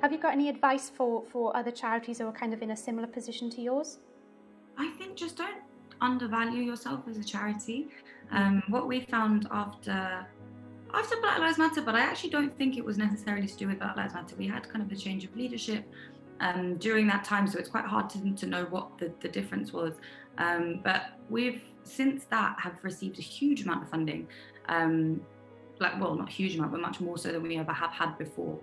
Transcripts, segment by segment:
have you got any advice for other charities who are kind of in a similar position to yours? I think just don't undervalue yourself as a charity. What we found after Black Lives Matter, but I actually don't think it was necessarily to do with Black Lives Matter. We had kind of a change of leadership during that time, so it's quite hard to know what the difference was. But we've since that have received a huge amount of funding. Not huge amount, but much more so than we ever have had before.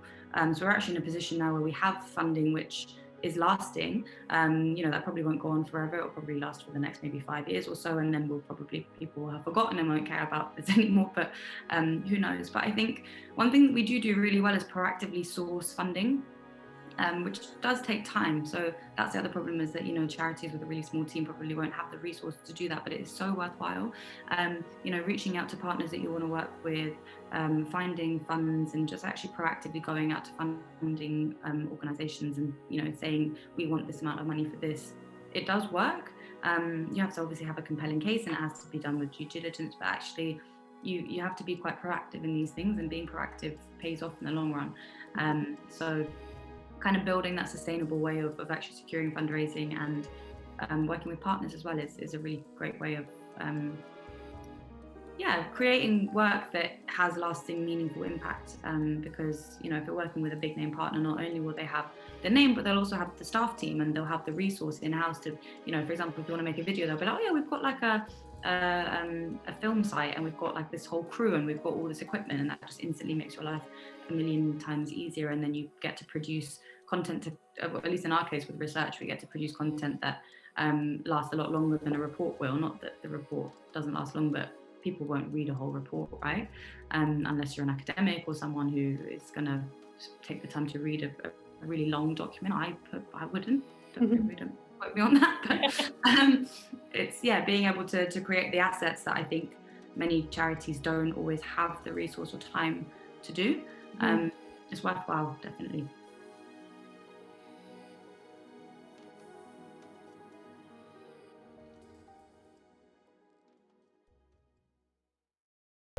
So we're actually in a position now where we have funding which is lasting. That probably won't go on forever. It'll probably last for the next maybe 5 years or so, and then people will have forgotten and won't care about this anymore. But who knows? But I think one thing that we do really well is proactively source funding, which does take time. So that's the other problem, is that charities with a really small team probably won't have the resources to do that, but it is so worthwhile. Reaching out to partners that you want to work with, finding funds, and just actually proactively going out to funding organizations and saying we want this amount of money for this. It does work. You have to obviously have a compelling case, and it has to be done with due diligence, but actually you have to be quite proactive in these things, and being proactive pays off in the long run. So kind of building that sustainable way of actually securing fundraising and working with partners as well is a really great way of creating work that has lasting, meaningful impact, because if you're working with a big name partner, not only will they have the name, but they'll also have the staff team, and they'll have the resource in-house to, for example, if you want to make a video, they'll be like, oh yeah, we've got like a film site, and we've got like this whole crew, and we've got all this equipment, and that just instantly makes your life a million times easier. And then you get to produce content at least in our case with research, we get to produce content that lasts a lot longer than a report will. Not that the report doesn't last long, but people won't read a whole report, right? Unless you're an academic or someone who is going to take the time to read a really long document. I wouldn't. Don't quote me on that. But it's being able to create the assets that I think many charities don't always have the resource or time to do. It's worthwhile, definitely.